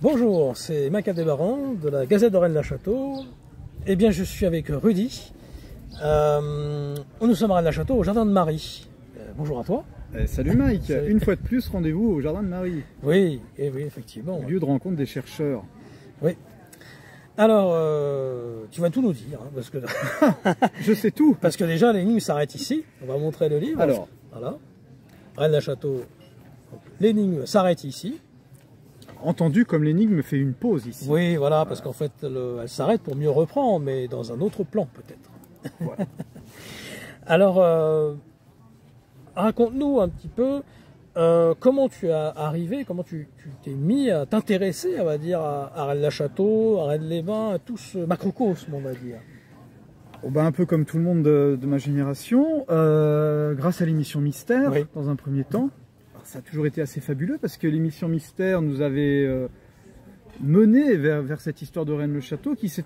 Bonjour, c'est Mac Aldebaran de la Gazette de Rennes-le-Château. Eh bien, je suis avec Rudy. Nous sommes à Rennes-le-Château, au Jardin de Marie. Bonjour à toi. Salut Mike, salut. Une fois de plus, rendez-vous au Jardin de Marie. Oui, oui, effectivement. Lieu de rencontre des chercheurs. Oui. Alors, tu vas tout nous dire, hein, parce que... Je sais tout. Parce que déjà, l'énigme s'arrête ici. On va montrer le livre. Alors. Voilà. Rennes-le-Château. L'énigme s'arrête ici. Entendu comme l'énigme fait une pause ici. Oui, voilà, parce qu'en fait, elle s'arrête pour mieux reprendre, mais dans un autre plan peut-être. Voilà. Alors, raconte-nous un petit peu comment tu es arrivé, comment tu t'es mis à t'intéresser, on va dire, à Rennes-le-Château, à Rennes-les-Bains, à tout ce macrocosme, on va dire. Oh ben, un peu comme tout le monde de ma génération, grâce à l'émission Mystère, oui. Dans un premier temps. Ça a toujours été assez fabuleux parce que l'émission Mystère nous avait mené vers cette histoire de Rennes-le-Château qui s'est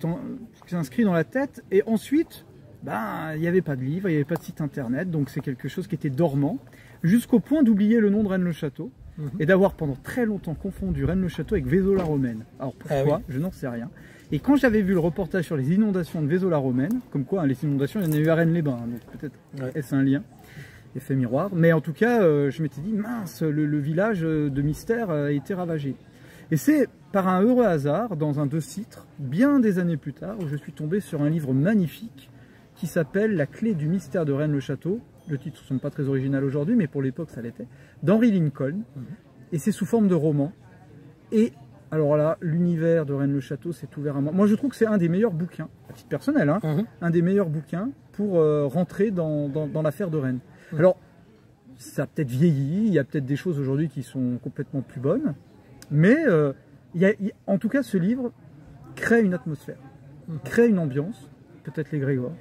inscrit dans la tête. Et ensuite, ben, il n'y avait pas de livre, il n'y avait pas de site internet, donc c'est quelque chose qui était dormant, jusqu'au point d'oublier le nom de Rennes-le-Château et d'avoir pendant très longtemps confondu Rennes-le-Château avec Vaison-la-Romaine. Alors pourquoi? Oui. Je n'en sais rien. Et quand j'avais vu le reportage sur les inondations de Vaison-la-Romaine, comme quoi hein, les inondations, il y en a eu à Rennes-les-Bains, hein, donc peut-être est-ce un lien? Effet miroir, mais en tout cas je m'étais dit mince, le village de Mystère a été ravagé. Et c'est par un heureux hasard, dans un 2-citres, bien des années plus tard, où je suis tombé sur un livre magnifique qui s'appelle La clé du mystère de Rennes-le-Château. Le titre ne sont pas très original aujourd'hui, mais pour l'époque ça l'était, d'Henry Lincoln, et c'est sous forme de roman. Et alors là, l'univers de Rennes-le-Château s'est ouvert à moi. Moi je trouve que c'est un des meilleurs bouquins, à titre personnel, hein, un des meilleurs bouquins pour rentrer dans l'affaire de Rennes. Alors, ça a peut-être vieilli, il y a peut-être des choses aujourd'hui qui sont complètement plus bonnes, mais en tout cas, ce livre crée une atmosphère, crée une ambiance, peut-être les Grégoire.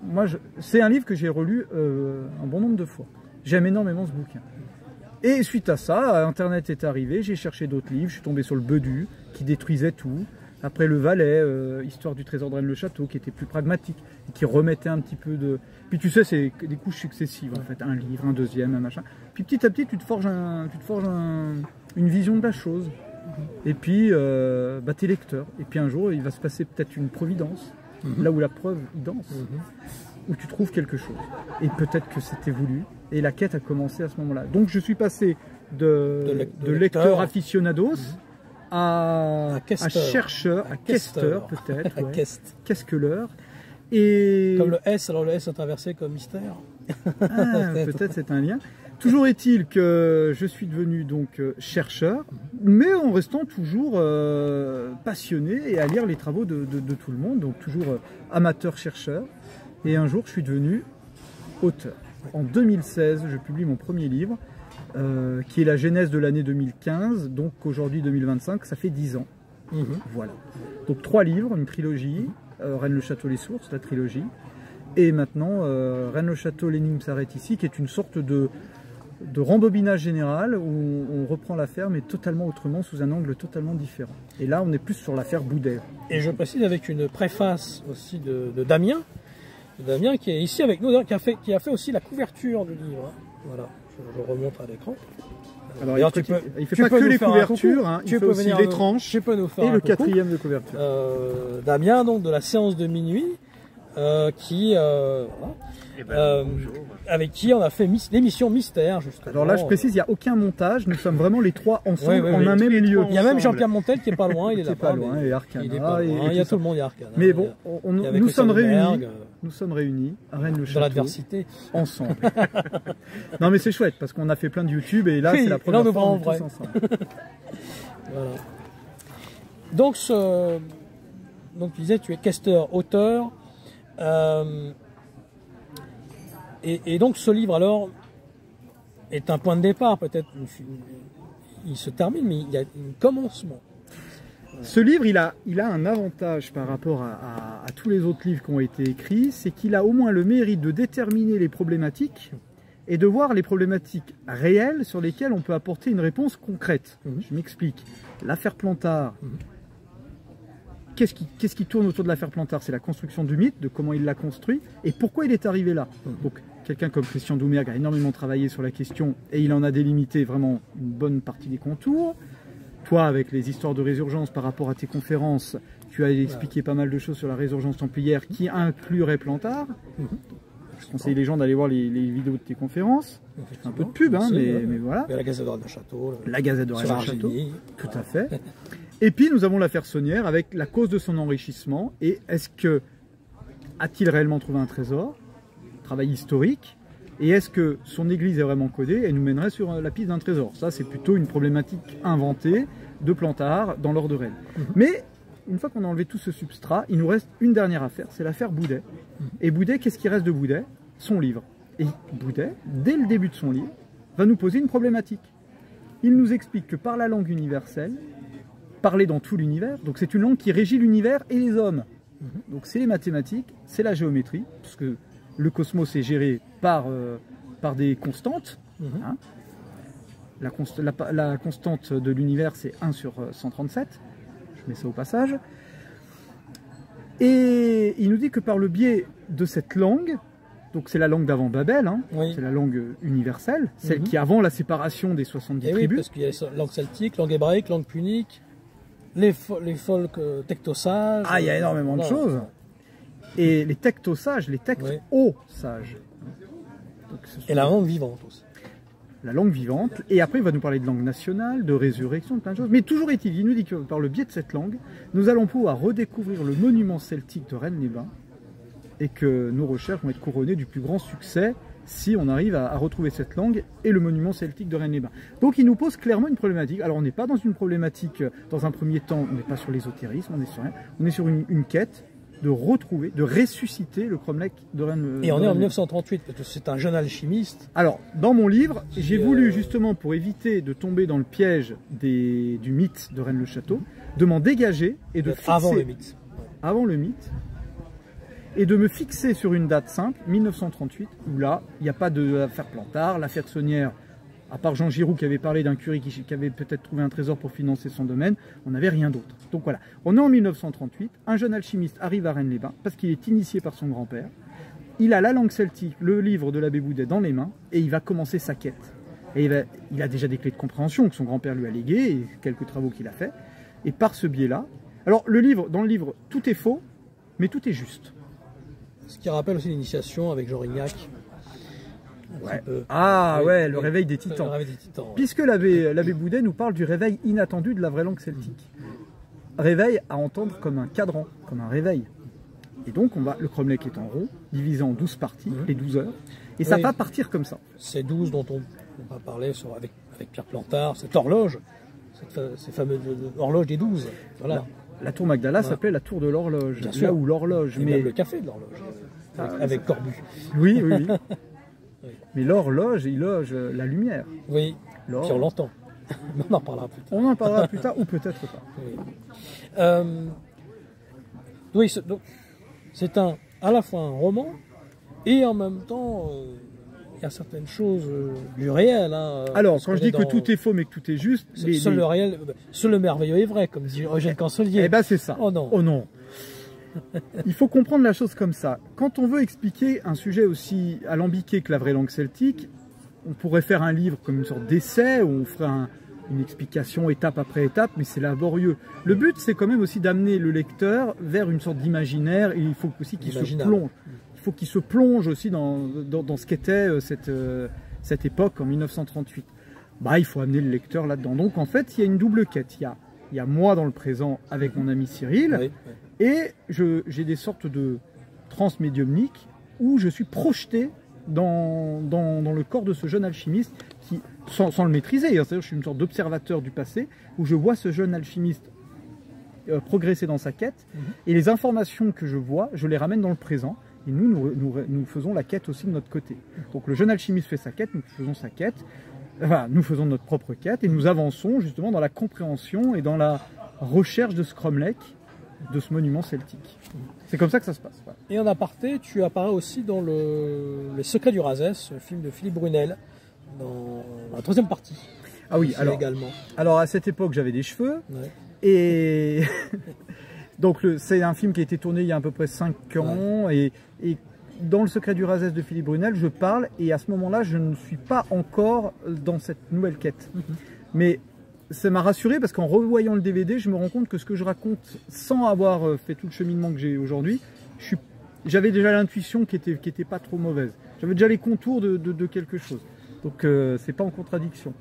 Moi, c'est un livre que j'ai relu un bon nombre de fois. J'aime énormément ce bouquin. Et suite à ça, Internet est arrivé, j'ai cherché d'autres livres, je suis tombé sur le Bedu, qui détruisait tout. Après le Valais, Histoire du trésor de Rennes-le-Château, qui était plus pragmatique, et qui remettait un petit peu de... Puis tu sais, c'est des couches successives, en fait. Un livre, un deuxième, un machin. Puis petit à petit, tu te forges une vision de la chose. Et puis, bah, t'es lecteur. Et puis un jour, il va se passer peut-être une providence, là où la preuve danse, où tu trouves quelque chose. Et peut-être que c'était voulu. Et la quête a commencé à ce moment-là. Donc je suis passé de lecteur aficionados, à chercheur, à questeur peut-être, ouais. Qu'est-ce que l'heure? Et... Comme le S, alors le S est inversé comme mystère. Ah, peut-être c'est un lien. Toujours est-il que je suis devenu donc chercheur, mais en restant toujours passionné et à lire les travaux de tout le monde, donc toujours amateur-chercheur. Et un jour, je suis devenu auteur. En 2016, je publie mon premier livre, qui est la genèse de l'année 2015, donc aujourd'hui 2025, ça fait 10 ans. Voilà. Donc 3 livres, une trilogie, Rennes-le-Château, les sources, la trilogie, et maintenant Rennes-le-Château, l'énigme s'arrête ici, qui est une sorte de rembobinage général où on reprend l'affaire, mais totalement autrement, sous un angle totalement différent. Et là, on est plus sur l'affaire Boudet. Et je précise avec une préface aussi de Damien, qui est ici avec nous, qui a fait aussi la couverture du livre. Voilà, je remonte à l'écran. Alors, il ne fait pas que les couvertures, hein, il fait aussi les tranches et le 4e de couverture. Damien, donc de la séance de minuit, avec qui on a fait l'émission Mystère, justement. Alors là, je précise, il n'y a aucun montage, nous sommes vraiment les trois ensemble en un même lieu. Il y a même Jean-Pierre Montel qui est pas loin, il est là. Pas loin, et Arcana. Il y a tout le monde, il y a Arcana. Mais bon, nous sommes réunis à Rennes-le-Château. Dans l'adversité. Ensemble. Non mais c'est chouette, parce qu'on a fait plein de YouTube, et là, c'est la première fois qu'on est tous ensemble. Voilà. Donc, tu disais, tu es questeur, auteur. Et donc ce livre alors est un point de départ, peut-être il se termine, mais il y a un commencement. Ce livre, il a un avantage par rapport à tous les autres livres qui ont été écrits, c'est qu'il a au moins le mérite de déterminer les problématiques et de voir les problématiques réelles sur lesquelles on peut apporter une réponse concrète. Je m'explique. L'affaire Plantard, qu'est-ce qui tourne autour de l'affaire Plantard? C'est la construction du mythe, de comment il l'a construit et pourquoi il est arrivé là. Donc, quelqu'un comme Christian Doumergue a énormément travaillé sur la question et il en a délimité vraiment une bonne partie des contours. toi, avec les histoires de résurgence par rapport à tes conférences, tu as expliqué pas mal de choses sur la résurgence templière qui inclurait Plantard. Je conseille les gens d'aller voir les vidéos de tes conférences. Un peu de pub, hein, mais voilà. La Gazette de Rennes le Château. La Gazette de Rennes le Château. Tout à fait. Et puis nous avons l'affaire Saunière avec la cause de son enrichissement. Et est-ce que a-t-il réellement trouvé un trésor? Travail historique. Et est-ce que son église est vraiment codée et nous mènerait sur la piste d'un trésor? Ça, c'est plutôt une problématique inventée de Plantard dans l'ordre de Rennes. Mais une fois qu'on a enlevé tout ce substrat, il nous reste une dernière affaire, c'est l'affaire Boudet. Et Boudet, qu'est-ce qui reste de Boudet? Son livre. Et Boudet, dès le début de son livre, va nous poser une problématique. Il nous explique que par la langue universelle, parlée dans tout l'univers, donc c'est une langue qui régit l'univers et les hommes. Donc c'est les mathématiques, c'est la géométrie, parce que le cosmos est géré par des constantes. Hein. La constante de l'univers, c'est 1 sur 137. Je mets ça au passage. Et il nous dit que par le biais de cette langue, donc c'est la langue d'avant Babel, hein, c'est la langue universelle, celle qui avant la séparation des 70 tribus. Oui, parce qu'il y a la langue celtique, langue hébraïque, langue punique, les folks tectosages. Ah, il y a énormément de choses. Et les tectosages, les tecto-sages. Et la langue vivante aussi. La langue vivante. Et après, il va nous parler de langue nationale, de résurrection, de plein de choses. Mais toujours est-il, il nous dit que par le biais de cette langue, nous allons pouvoir redécouvrir le monument celtique de Rennes-les-Bains et que nos recherches vont être couronnées du plus grand succès si on arrive à retrouver cette langue et le monument celtique de Rennes-les-Bains. Donc il nous pose clairement une problématique. Alors on n'est pas dans une problématique, dans un premier temps, on n'est pas sur l'ésotérisme, on est sur rien. On est sur une quête de retrouver, de ressusciter le cromlech de Rennes. Et on est en 1938, parce que c'est un jeune alchimiste. Alors, dans mon livre, j'ai voulu justement, pour éviter de tomber dans le piège du mythe de Rennes-le-Château, de m'en dégager et de fixer... Avant le mythe. Avant le mythe. Et de me fixer sur une date simple, 1938, où là, il n'y a pas d'affaire Plantard, l'affaire Saunière, à part Jean Giroux qui avait parlé d'un curé qui avait peut-être trouvé un trésor pour financer son domaine, on n'avait rien d'autre. Donc voilà, on est en 1938, un jeune alchimiste arrive à Rennes-les-Bains parce qu'il est initié par son grand-père. Il a la langue celtique, le livre de l'abbé Boudet dans les mains et il va commencer sa quête. Et il a déjà des clés de compréhension que son grand-père lui a léguées et quelques travaux qu'il a fait. Et par ce biais-là, alors dans le livre, tout est faux, mais tout est juste. Ce qui rappelle aussi l'initiation avec Jean Rignac. Ouais. Ah ouais, le réveil des titans. Puisque l'abbé Boudet nous parle du réveil inattendu de la vraie langue celtique. Réveil à entendre comme un cadran, comme un réveil. Et donc le cromlech est en rond, divisé en 12 parties, les 12 heures. Et ça va partir comme ça. Ces 12 dont on va parler avec Pierre Plantard, cette horloge, ces fameuses horloges des 12. Voilà. La tour Magdala s'appelait la tour de l'horloge. Là où l'horloge. Mais même le café de l'horloge. Avec Corbu. Oui. Mais l'horloge, il loge la lumière. Oui, puis on l'entend. On en parlera plus tard. On en parlera plus tard, ou peut-être pas. Oui, c'est à la fois un roman, et en même temps, il y a certaines choses du réel. Hein, alors, quand je dis que tout est faux, mais que tout est juste... Seul le réel, seul le merveilleux est vrai, comme dit Eugène Cancelier. Eh ben c'est ça. Oh non. Oh non. Il faut comprendre la chose comme ça. Quand on veut expliquer un sujet aussi alambiqué que la vraie langue celtique, on pourrait faire un livre comme une sorte d'essai où on ferait une explication étape après étape, mais c'est laborieux. Le but, c'est quand même aussi d'amener le lecteur vers une sorte d'imaginaire et il faut aussi qu'il se plonge. Il faut qu'il se plonge aussi dans ce qu'était cette époque en 1938. Il faut amener le lecteur là-dedans. Donc en fait, il y a une double quête. Il y a moi dans le présent avec mon ami Cyril. Et j'ai des sortes de transes médiumniques où je suis projeté dans le corps de ce jeune alchimiste qui, sans le maîtriser, c'est-à-dire je suis une sorte d'observateur du passé où je vois ce jeune alchimiste progresser dans sa quête et les informations que je vois, je les ramène dans le présent et nous faisons la quête aussi de notre côté. Donc le jeune alchimiste fait sa quête, nous faisons sa quête, nous faisons notre propre quête et nous avançons justement dans la compréhension et dans la recherche de ce cromlech, de ce monument celtique. C'est comme ça que ça se passe. Voilà. Et en aparté, tu apparais aussi dans Les Secrets du Razès, le film de Philippe Brunel, dans la troisième partie. Ah oui, alors à cette époque j'avais des cheveux, et donc c'est un film qui a été tourné il y a à peu près 5 ans, et dans Le Secret du Razès de Philippe Brunel, je parle, et à ce moment-là, je ne suis pas encore dans cette nouvelle quête. Mais ça m'a rassuré parce qu'en revoyant le DVD, je me rends compte que ce que je raconte, sans avoir fait tout le cheminement que j'ai aujourd'hui, j'avais déjà l'intuition qui était pas trop mauvaise. J'avais déjà les contours de quelque chose. Donc c'est pas en contradiction.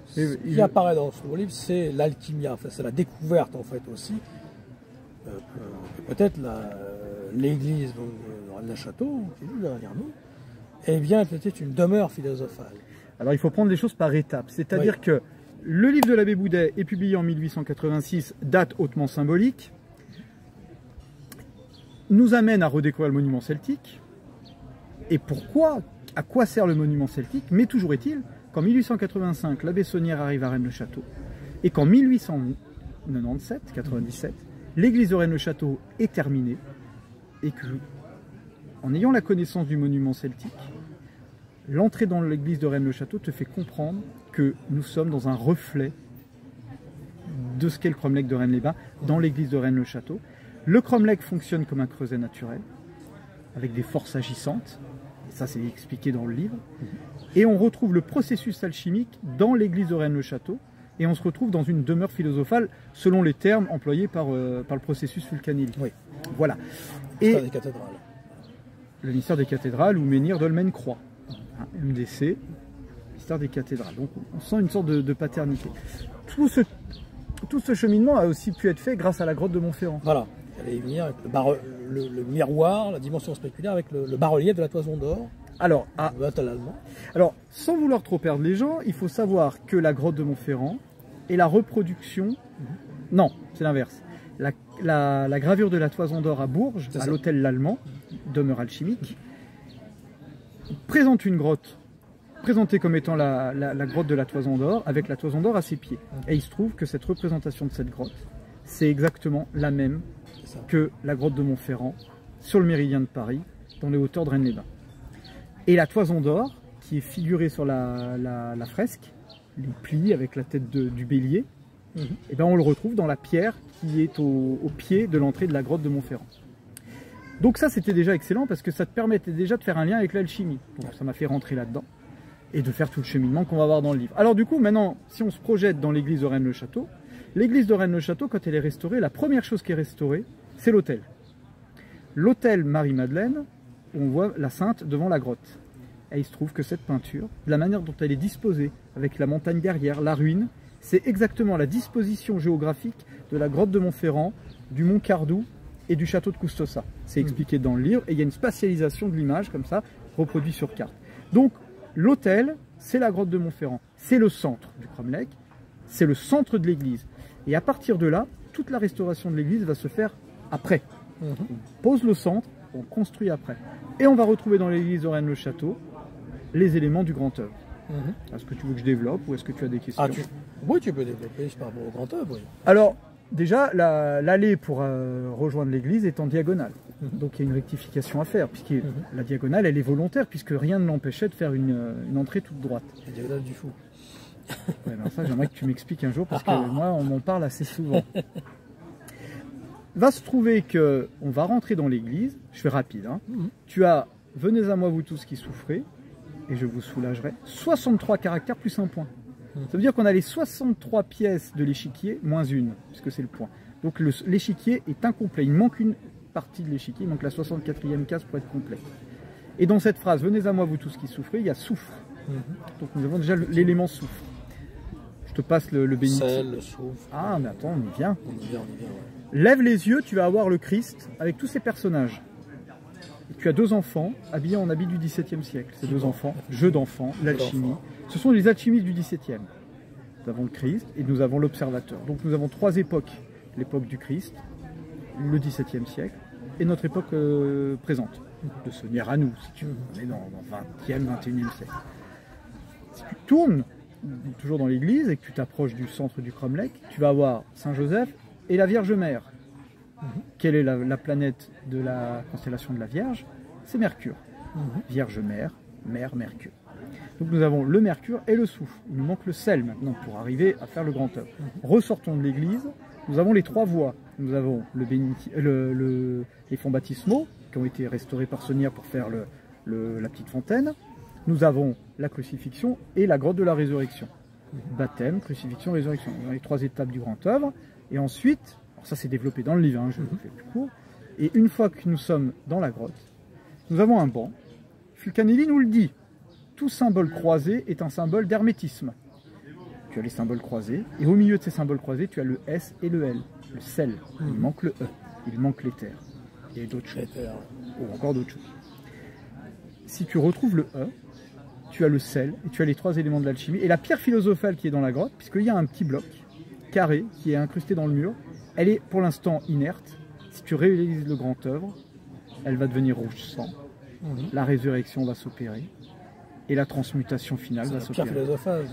Ce qui apparaît dans ce livre, c'est l'alchimia, enfin, c'est la découverte en fait aussi. Peut-être l'église de Rennes-le-Château, qui est juste derrière nous, eh bien, c'était une demeure philosophale. Alors il faut prendre les choses par étapes. C'est-à-dire que le livre de l'abbé Boudet est publié en 1886, date hautement symbolique, nous amène à redécouvrir le monument celtique. Et pourquoi, à quoi sert le monument celtique? Mais toujours est-il qu'en 1885, l'abbé Saunière arrive à Rennes-le-Château et qu'en 1897, l'église de Rennes-le-Château est terminée et que, en ayant la connaissance du monument celtique, l'entrée dans l'église de Rennes-le-Château te fait comprendre que nous sommes dans un reflet de ce qu'est le cromlech de Rennes-les-Bains dans l'église de Rennes-le-Château. Le cromlech fonctionne comme un creuset naturel, avec des forces agissantes, et ça c'est expliqué dans le livre, et on retrouve le processus alchimique dans l'église de Rennes-le-Château, et on se retrouve dans une demeure philosophale selon les termes employés par le processus Fulcanelli. Oui. Voilà. Et des cathédrales. Le mystère des cathédrales ou Menhir Dolmen-Croix. MDC, mystère des cathédrales. Donc on sent une sorte de paternité. Tout ce cheminement a aussi pu être fait grâce à la grotte de Montferrand. Voilà. J'allais y venir avec le miroir, la dimension spéculaire avec le bas-relief de la Toison d'Or. Alors, sans vouloir trop perdre les gens, il faut savoir que la grotte de Montferrand est la reproduction... Non, c'est l'inverse. La gravure de la Toison d'Or à Bourges, à l'hôtel L'Allemand, demeure alchimique, présente une grotte présentée comme étant la grotte de la Toison d'Or, avec la Toison d'Or à ses pieds. Et il se trouve que cette représentation de cette grotte, c'est exactement la même que la grotte de Montferrand, sur le méridien de Paris, dans les hauteurs de Rennes-les-Bains. Et la Toison d'Or, qui est figurée sur la fresque, les plis avec la tête du bélier, et ben on le retrouve dans la pierre qui est au pied de l'entrée de la grotte de Montferrand. Donc ça c'était déjà excellent parce que ça te permettait déjà de faire un lien avec l'alchimie. Donc ça m'a fait rentrer là-dedans et de faire tout le cheminement qu'on va voir dans le livre. Alors du coup maintenant, si on se projette dans l'église de Rennes-le-Château, l'église de Rennes-le-Château, quand elle est restaurée, la première chose qui est restaurée, c'est l'autel. L'autel Marie-Madeleine, on voit la Sainte devant la grotte. Et il se trouve que cette peinture, de la manière dont elle est disposée, avec la montagne derrière, la ruine, c'est exactement la disposition géographique de la grotte de Montferrand, du mont Cardou et du château de Custossa. C'est expliqué dans le livre et il y a une spatialisation de l'image comme ça, reproduit sur carte. Donc l'autel, c'est la grotte de Montferrand, c'est le centre du cromlech, c'est le centre de l'église. Et à partir de là, toute la restauration de l'église va se faire après. On pose le centre, on construit après. Et on va retrouver dans l'église de Rennes-le-Château les éléments du grand œuvre. Est-ce que tu veux que je développe ou est-ce que tu as des questions? Oui, tu peux développer par rapport au grand œuvre. Oui. Alors, déjà, l'allée pour rejoindre l'église est en diagonale. Donc il y a une rectification à faire, puisque la diagonale, elle est volontaire, puisque rien ne l'empêchait de faire une entrée toute droite. La diagonale du fou. Ouais, ben ça, j'aimerais que tu m'expliques un jour, parce que moi, on m'en parle assez souvent. Va se trouver qu'on va rentrer dans l'église, je fais rapide, hein. Tu as « Venez à moi vous tous qui souffrez, et je vous soulagerai », 63 caractères plus un point. Ça veut dire qu'on a les 63 pièces de l'échiquier moins une, puisque c'est le point. Donc l'échiquier est incomplet, il manque une partie de l'échiquier, il manque la 64e case pour être complet. Et dans cette phrase « Venez à moi vous tous qui souffrez », il y a « souffre ». Donc nous avons déjà l'élément « souffre ». Je te passe le bénitier. Sel, le souffle. Ah mais attends, on y vient. On y vient, ouais. Lève les yeux, tu vas avoir le Christ avec tous ses personnages. Et tu as deux enfants habillés en habits du XVIIe siècle. Ces deux enfants, jeu d'enfants, l'alchimie. Ce sont les alchimistes du XVIIe. Nous avons le Christ et nous avons l'observateur. Donc nous avons trois époques. L'époque du Christ, le XVIIe siècle et notre époque présente. De Saunière à nous, si tu veux. On est dans le 20e, 21e siècle. Si tu tournes, toujours dans l'église, et que tu t'approches du centre du cromlech, tu vas avoir Saint-Joseph et la Vierge Mère. Quelle est la planète de la constellation de la Vierge? C'est Mercure. Vierge Mère, Mère Mercure. Donc nous avons le Mercure et le soufre. Il nous manque le sel maintenant pour arriver à faire le grand œuvre. Ressortons de l'église. Nous avons les trois voies. Nous avons les fonds baptismaux qui ont été restaurés par Saunière pour faire la petite fontaine. Nous avons la crucifixion et la grotte de la résurrection. baptême, crucifixion, résurrection. Dans les 3 étapes du grand œuvre. Et ensuite, alors ça c'est développé dans le livre, hein, je le fais plus court. Et une fois que nous sommes dans la grotte, nous avons un banc. Fulcanelli nous le dit. Tout symbole croisé est un symbole d'hermétisme. Tu as les symboles croisés, et au milieu de ces symboles croisés, tu as le S et le L, le sel. Il manque le E, il manque l'éther. Et d'autres choses. Ou encore d'autres choses. Si tu retrouves le E, tu as le sel, et tu as les 3 éléments de l'alchimie. Et la pierre philosophale qui est dans la grotte, puisqu'il y a un petit bloc carré qui est incrusté dans le mur, elle est pour l'instant inerte. Si tu réalises le grand œuvre, elle va devenir rouge sang. La résurrection va s'opérer. Et la transmutation finale va s'opérer.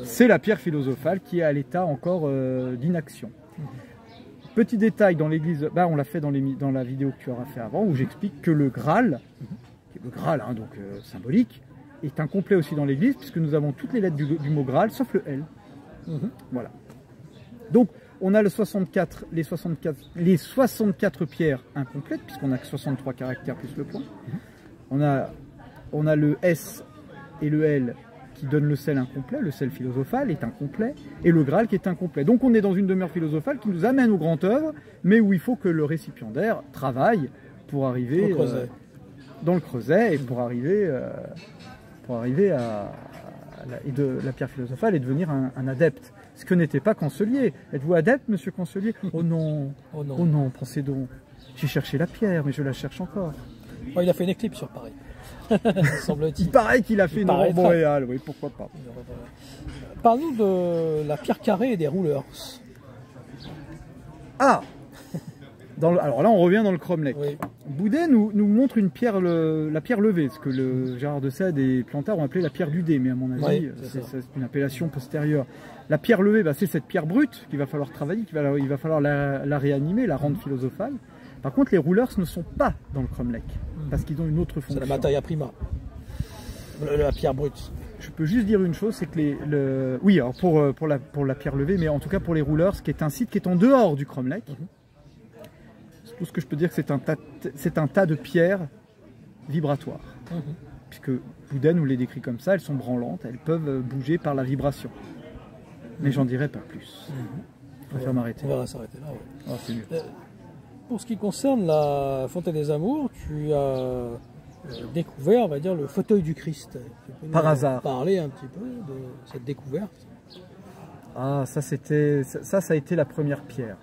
C'est la pierre philosophale qui est à l'état encore d'inaction. Petit détail dans l'église, on l'a fait dans la vidéo que tu auras fait avant, où j'explique que le Graal, qui est le Graal donc symbolique, est incomplet aussi dans l'église, puisque nous avons toutes les lettres du mot Graal, sauf le L. Voilà. Donc, on a les 64 pierres incomplètes, puisqu'on a que 63 caractères plus le point. On a le S et le L qui donne le sel incomplet, le sel philosophal est incomplet, et le Graal qui est incomplet. Donc on est dans une demeure philosophale qui nous amène au grand œuvre, mais où il faut que le récipiendaire travaille pour arriver dans le creuset, et pour arriver à la pierre philosophale et devenir un adepte. Ce que n'était pas Cancelier. Êtes-vous adepte, monsieur Cancelier? Oh non, oh non, pensez donc. J'ai cherché la pierre, mais je la cherche encore. Oh, il a fait une éclipse sur Paris. Semble-t-il. Il paraît qu'il a fait une aurore boréale, oui, pourquoi pas. Parle-nous de la pierre carrée et des rouleurs. Ah alors là, on revient dans le cromlech. Oui. Boudet nous montre une pierre, la pierre levée, ce que Gérard de Sède et Plantard ont appelé la pierre du dé, mais à mon avis, c'est une appellation postérieure. La pierre levée, c'est cette pierre brute qu'il va falloir travailler, il va falloir la réanimer, la rendre philosophale. Par contre, les rouleurs ne sont pas dans le cromlech, parce qu'ils ont une autre fonction. C'est la materia prima, la pierre brute. Je peux juste dire une chose, c'est que oui, alors pour la pierre levée, mais en tout cas pour les rouleurs, ce qui est un site qui est en dehors du cromlech. Tout ce que je peux dire, que c'est un tas de pierres vibratoires. Puisque Boudet nous les décrit comme ça, elles sont branlantes, elles peuvent bouger par la vibration. Mais j'en dirai pas plus. Je préfère m'arrêter. On va s'arrêter là. Ah, c'est mieux. Pour ce qui concerne la Fontaine des Amours, tu as découvert, on va dire, le fauteuil du Christ. Par hasard. Parler un petit peu de cette découverte. Ah, ça a été la première pierre.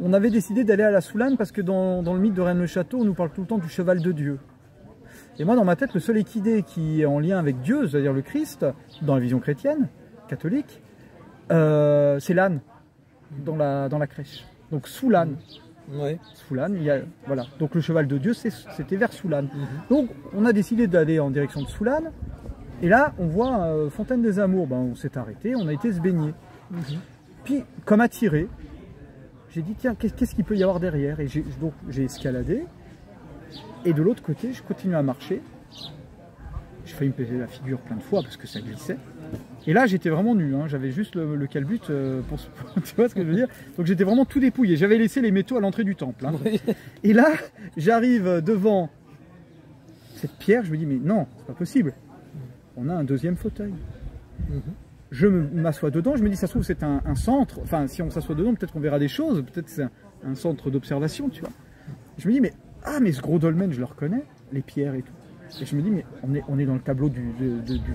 On avait décidé d'aller à la Soulane parce que dans le mythe de Rennes-le-Château, on nous parle tout le temps du cheval de Dieu. Et moi, dans ma tête, le seul équidé qui est en lien avec Dieu, c'est-à-dire le Christ, dans la vision chrétienne, catholique, c'est l'âne, dans la crèche. Donc Soulane. Ouais. Soulane, voilà. Donc le cheval de Dieu, c'était vers Soulane. Donc on a décidé d'aller en direction de Soulane. Et là, on voit Fontaine des Amours. On s'est arrêté, on a été se baigner. Puis, comme attiré, j'ai dit, tiens, qu'est-ce qu'il peut y avoir derrière? Et donc j'ai escaladé. Et de l'autre côté, je continue à marcher. J'ai failli me péter la figure plein de fois parce que ça glissait. Et là, j'étais vraiment nu. J'avais juste le calbut pour tu vois ce que je veux dire? Donc j'étais vraiment tout dépouillé. J'avais laissé les métaux à l'entrée du temple. Et là, j'arrive devant cette pierre. Je me dis, mais non, c'est pas possible. On a un deuxième fauteuil. Je m'assois dedans, je me dis, ça se trouve, c'est un centre. Enfin, si on s'assoit dedans, peut-être qu'on verra des choses. Peut-être que c'est un centre d'observation, tu vois. Je me dis, mais ce gros dolmen, je le reconnais, les pierres et tout. Et je me dis, mais on est dans le tableau du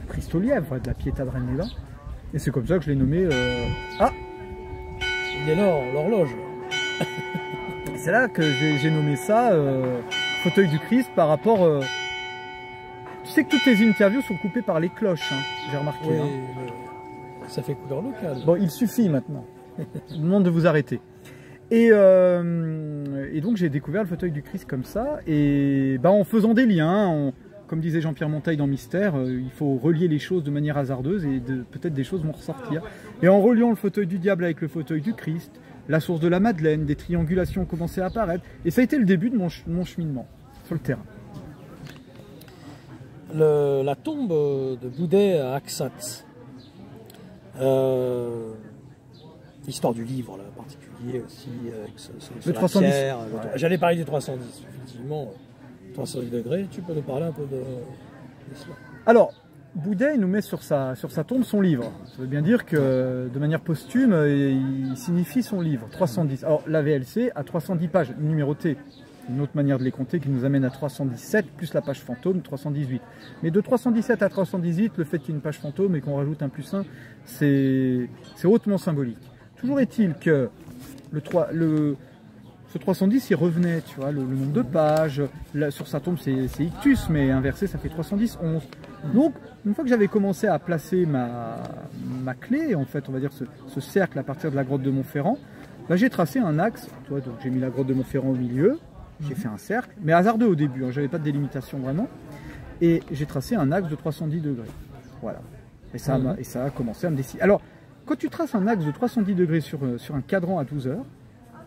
Christ au lièvre, de la Pietà de Rennes-les-Bains. Et c'est comme ça que je l'ai nommé. Il est là, l'horloge. C'est là que j'ai nommé ça fauteuil du Christ par rapport. Tu sais que toutes les interviews sont coupées par les cloches, j'ai remarqué. Oui, ça fait couleur locale. Bon, il suffit maintenant. Je vous demande de vous arrêter. Et donc j'ai découvert le fauteuil du Christ comme ça. Et en faisant des liens, comme disait Jean-Pierre Monteil dans Mystère, il faut relier les choses de manière hasardeuse et peut-être des choses vont ressortir. Et en reliant le fauteuil du diable avec le fauteuil du Christ, la source de la Madeleine, des triangulations ont commencé à apparaître. Et ça a été le début de mon cheminement sur le terrain. La tombe de Boudet à Axat. L'histoire du livre, là, en particulier aussi, avec le 310. J'allais parler du 310, effectivement. 310 degrés, tu peux nous parler un peu de cela? Alors, Boudet nous met sur sa tombe son livre. Ça veut bien dire que de manière posthume, il signifie son livre, 310. Alors la VLC a 310 pages numérotées. Une autre manière de les compter qui nous amène à 317, plus la page fantôme, 318. Mais de 317 à 318, le fait qu'il y ait une page fantôme et qu'on rajoute un +1, c'est hautement symbolique. Toujours est-il que ce 310, il revenait, tu vois, le nombre de pages. Là, sur sa tombe, c'est ictus, mais inversé, ça fait 310, 11. Donc, une fois que j'avais commencé à placer ma clé, en fait, on va dire ce cercle à partir de la grotte de Montferrand, bah, j'ai tracé un axe. Tu vois, donc j'ai mis la grotte de Montferrand au milieu, j'ai fait un cercle, mais hasardeux au début, hein, j'avais pas de délimitation vraiment. Et j'ai tracé un axe de 310 degrés. Voilà. Et ça a commencé à me décider. Alors, quand tu traces un axe de 310 degrés sur un cadran à 12 heures,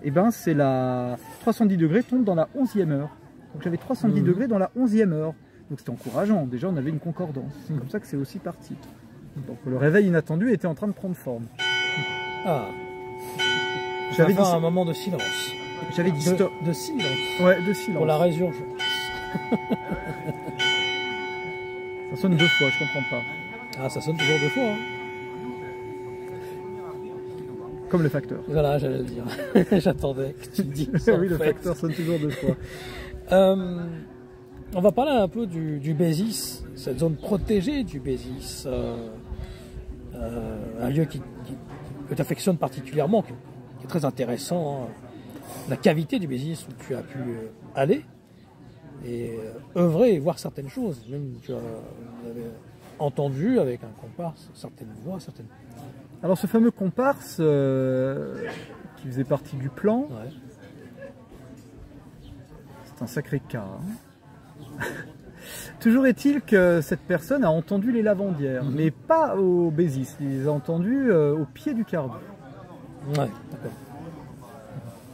et ben c'est la 310 degrés tombe dans la 11e heure. Donc j'avais 310 degrés dans la 11e heure. Donc c'était encourageant. Déjà on avait une concordance. C'est comme ça que c'est aussi parti. Donc le réveil inattendu était en train de prendre forme. Ah. J'avais dit un moment de silence. J'avais dit stop. De silence. Ouais, de silence. Pour la résurgence. Ça sonne 2 fois, je comprends pas. Ah, ça sonne toujours 2 fois. Hein. Comme le facteur. Voilà, j'allais le dire. J'attendais que tu me dises. Oui, le facteur sonne toujours 2 fois. On va parler un peu du Bézis, cette zone protégée du Bézis. Un lieu que tu affectionnes particulièrement, qui est très intéressant. Hein. La cavité du Bézis où tu as pu aller et œuvrer et voir certaines choses. Même tu avais entendu avec un comparse certaines voix, certaines... Alors ce fameux comparse qui faisait partie du plan, ouais. C'est un sacré cas. Hein. Toujours est-il que cette personne a entendu les lavandières, mais pas au Bézis, il les a entendues au pied du Cardo. Ouais, d'accord.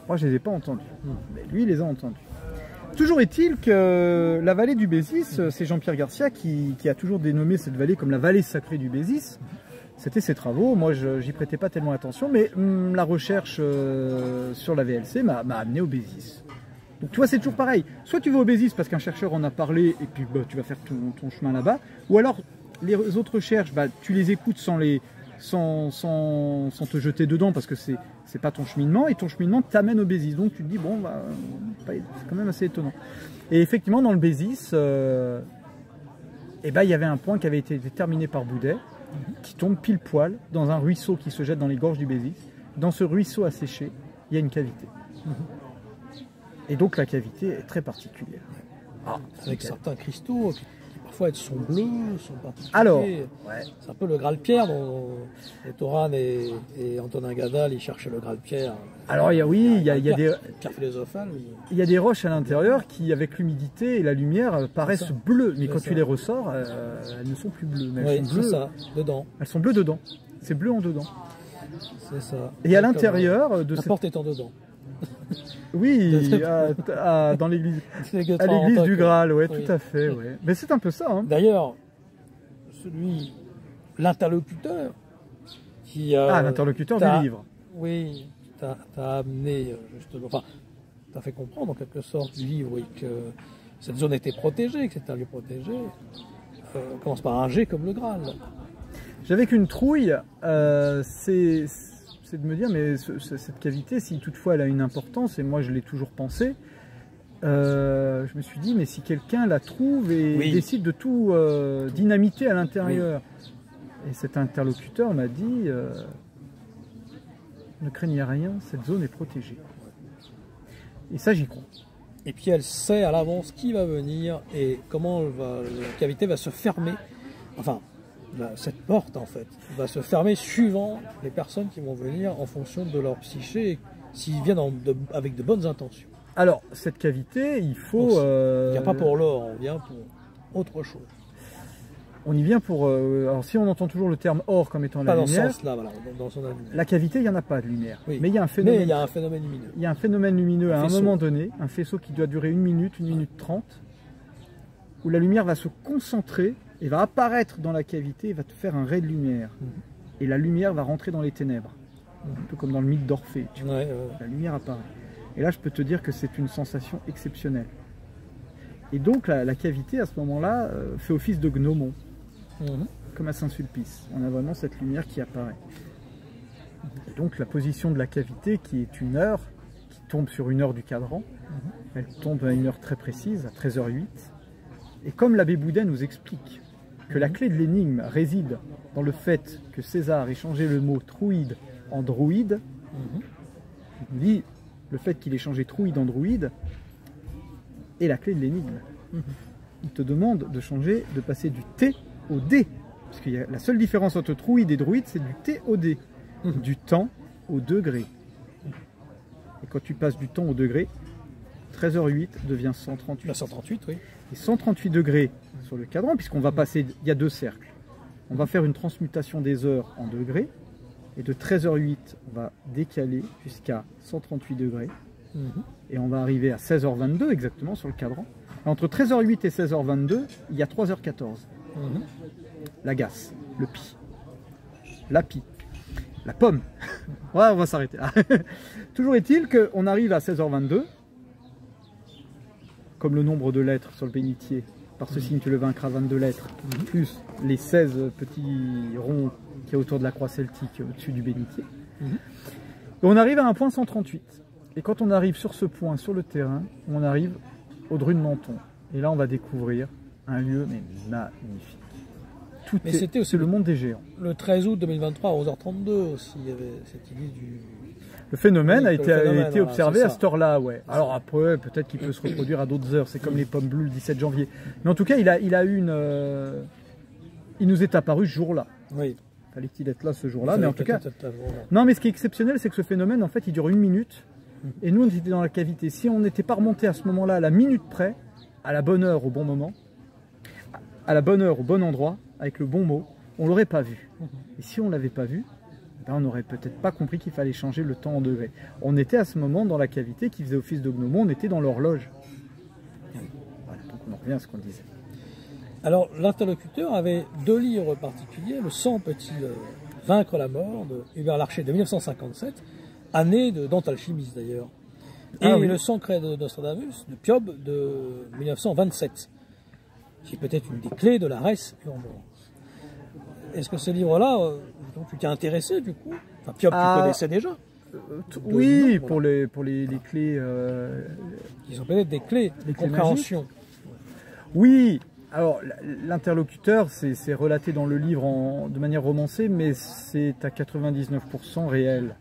Moi je ne les ai pas entendus, mais lui il les a entendus. Toujours est-il que la vallée du Bézis, c'est Jean-Pierre Garcia qui a toujours dénommé cette vallée comme la vallée sacrée du Bézis. C'était ses travaux, moi j'y prêtais pas tellement attention, mais la recherche sur la VLC m'a amené au Bézis. Donc tu vois, c'est toujours pareil, soit tu vas au Bézis parce qu'un chercheur en a parlé et puis bah, tu vas faire ton chemin là-bas, ou alors les autres recherches, bah, tu les écoutes sans te jeter dedans parce que c'est pas ton cheminement, et ton cheminement t'amène au Bézis, donc tu te dis bon, bah, c'est quand même assez étonnant. Et effectivement dans le Bézis, il y avait un point qui avait été déterminé par Boudet, qui tombe pile poil dans un ruisseau qui se jette dans les gorges du Bézis. Dans ce ruisseau asséché, il y a une cavité. Et donc la cavité est très particulière. Ah, avec certains cristaux qui parfois sont bleus, sont particuliers. Alors, c'est un peu le Graal-Pierre dont Toran et Antonin Gadal ils cherchaient le Graal-Pierre. Alors il y a des pierre philosophale. Il y a des roches à l'intérieur qui, avec l'humidité et la lumière, paraissent bleues, mais quand tu les ressors, elles ne sont plus bleues. Mais elles sont bleues. C'est ça, dedans. Elles sont bleues dedans. C'est bleu en dedans. C'est ça. Et à l'intérieur de la porte étant dedans. Oui, dans l'église. À l'église du Graal, ouais, oui. Tout à fait. Ouais. Mais c'est un peu ça. Hein. D'ailleurs, l'interlocuteur qui l'interlocuteur du livre. Oui, t'as amené justement, enfin, t'as fait comprendre en quelque sorte du livre que cette zone était protégée, que c'était un lieu protégé. Commence par un G comme le Graal. J'avais qu'une trouille, c'est de me dire, mais cette cavité, si toutefois elle a une importance, et moi je l'ai toujours pensé, je me suis dit, mais si quelqu'un la trouve et décide de tout dynamiter à l'intérieur, et cet interlocuteur m'a dit, ne craignez rien, cette zone est protégée. Et ça, j'y crois. Et puis elle sait à l'avance qui va venir et comment la cavité va se fermer, enfin, cette porte en fait va se fermer suivant les personnes qui vont venir en fonction de leur psyché, s'ils viennent avec de bonnes intentions. Alors cette cavité, il faut... On ne vient pas pour l'or, on vient pour autre chose. On y vient pour... alors si on entend toujours le terme or comme étant la lumière... Pas dans ce sens-là, voilà, dans son avis. La cavité, il n'y en a pas de lumière. Oui. Mais il y a un phénomène... Mais il y a un phénomène lumineux. Il y a un phénomène lumineux à un moment donné, un faisceau qui doit durer 1 minute, 1 minute 30, où la lumière va se concentrer et va apparaître dans la cavité et va te faire un ray de lumière. Et la lumière va rentrer dans les ténèbres. Un peu comme dans le mythe d'Orphée. La lumière apparaît. Et là, je peux te dire que c'est une sensation exceptionnelle. Et donc, la cavité, à ce moment-là, fait office de gnomon. comme à Saint-Sulpice. On a vraiment cette lumière qui apparaît. Et donc la position de la cavité qui est une heure, qui tombe sur une heure du cadran, elle tombe à une heure très précise, à 13h08. Et comme l'abbé Boudet nous explique que la clé de l'énigme réside dans le fait que César ait changé le mot trouide en droïde, il dit le fait qu'il ait changé trouide en droïde est la clé de l'énigme. Il te demande de changer, de passer du T au D. Parce que la seule différence entre trouide et droïde, c'est du T au D. Du temps au degré. Et quand tu passes du temps au degré, 13h08 devient 138. La 138, oui. Et 138 degrés sur le cadran, puisqu'on va passer, il y a deux cercles. On va faire une transmutation des heures en degrés. Et de 13h08, on va décaler jusqu'à 138 degrés. Et on va arriver à 16h22 exactement sur le cadran. Et entre 13h08 et 16h22, il y a 3h14. La gasse, le pi, la pi, la pomme. Ouais, on va s'arrêter. Toujours est-il qu'on arrive à 16h22, comme le nombre de lettres sur le bénitier. Par ce signe, tu le vaincras 22 lettres, plus les 16 petits ronds qui est autour de la croix celtique au-dessus du bénitier. Et on arrive à un point 138. Et quand on arrive sur ce point, sur le terrain, on arrive au Dru de Menton. Et là, on va découvrir un lieu mais magnifique. Mais c'était aussi le monde des géants. Le 13 août 2023 à 11h32 aussi, il y avait cette idée du... Le phénomène a été voilà, observé à cette heure-là, ouais. Alors après, peut-être qu'il peut se reproduire à d'autres heures. C'est comme les pommes bleues le 17 janvier. Mais en tout cas, il a eu une... il nous est apparu ce jour-là. Oui. Fallait-il être là ce jour-là, mais en tout cas... -là. Non, mais ce qui est exceptionnel, c'est que ce phénomène, en fait, il dure 1 minute. Et nous, on était dans la cavité. Si on n'était pas remonté à ce moment-là, à la minute près, à la bonne heure, au bon moment, à la bonne heure, au bon endroit, avec le bon mot, on l'aurait pas vu. Et si on l'avait pas vu, ben on n'aurait peut-être pas compris qu'il fallait changer le temps en degrés. On était à ce moment dans la cavité qui faisait office de gnomon, on était dans l'horloge. Voilà, donc on en revient à ce qu'on disait. Alors l'interlocuteur avait 2 livres particuliers, le 100 petits Vaincre la mort de Hubert Larcher de 1957, année de Dante Alchimiste d'ailleurs, et le Sancret de Nostradamus de Piob de 1927, qui est peut-être une des clés de la res urbaine. Est-ce que ces livres-là, tu t'es intéressé du coup? Enfin, Piob, tu connaissais déjà? Oui, pour les clés... Qui sont peut-être des clés de compréhension. Oui, alors l'interlocuteur, c'est relaté dans le livre de manière romancée, mais c'est à 99% réel.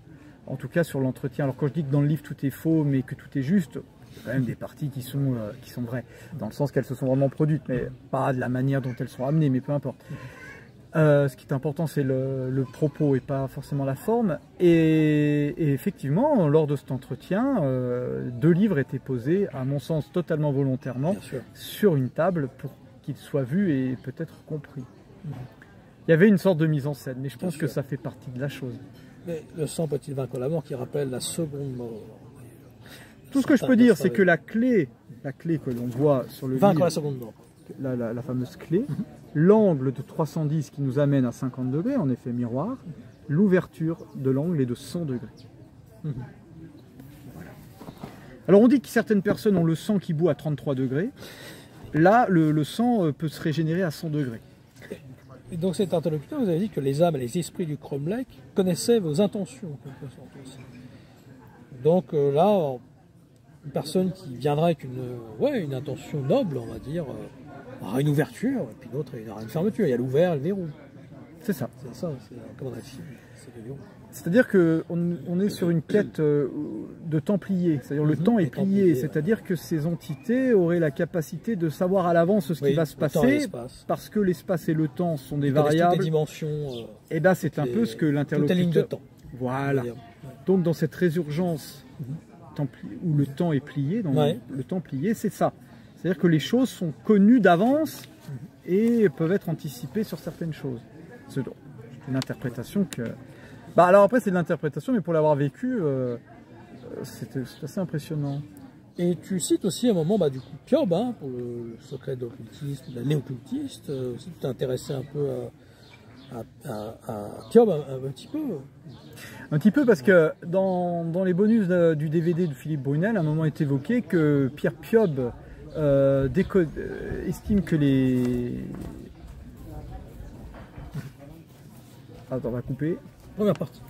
En tout cas sur l'entretien. Alors quand je dis que dans le livre tout est faux, mais que tout est juste, il y a quand même des parties qui sont vraies, dans le sens qu'elles se sont vraiment produites, mais pas de la manière dont elles sont amenées, mais peu importe. Ce qui est important, c'est le propos et pas forcément la forme. Et effectivement, lors de cet entretien, 2 livres étaient posés, à mon sens totalement volontairement, sur une table pour qu'ils soient vus et peut-être compris. Il y avait une sorte de mise en scène, mais je pense que ça fait partie de la chose. Mais le 100 petits Vaincre la mort qui rappelle la seconde mort. Tout ce que je peux dire, c'est que la clé que l'on voit sur le livre, la seconde mort. La fameuse clé, l'angle de 310 qui nous amène à 50 degrés, en effet miroir, l'ouverture de l'angle est de 100 degrés. Voilà. Alors on dit que certaines personnes ont le sang qui bout à 33 degrés. Là, le sang peut se régénérer à 100 degrés. Et donc cet interlocuteur vous avez dit que les âmes et les esprits du Cromlech connaissaient vos intentions, en quelque sorte aussi. Donc là, une personne qui viendra avec une intention noble, on va dire, aura une ouverture, et puis l'autre, il aura une fermeture. Il y a l'ouvert et le verrou. C'est ça. C'est ça, comme on a dit, c'est le verrou. C'est-à-dire qu'on est sur une quête de temps plié, c'est-à-dire le temps est plié, c'est-à-dire que ces entités auraient la capacité de savoir à l'avance ce qui va se passer, parce que l'espace et le temps sont des variables. Toutes les dimensions. Et bien c'est un peu ce que l'interlocuteur... Toutes les lignes de temps. Voilà. Donc dans cette résurgence où le temps est plié, le temps plié, c'est ça. C'est-à-dire que les choses sont connues d'avance et peuvent être anticipées sur certaines choses. C'est une interprétation que... Bah alors après c'est de l'interprétation, mais pour l'avoir vécu, c'est assez impressionnant. Et tu cites aussi à un moment du coup Piob, pour le secret de l'occultisme, la néo-occultiste, aussi tu t'es intéressé un peu à Piob un petit peu. Un petit peu parce que dans les bonus du DVD de Philippe Brunel, à un moment est évoqué que Pierre Piob estime que Attends, on va couper. Première partie.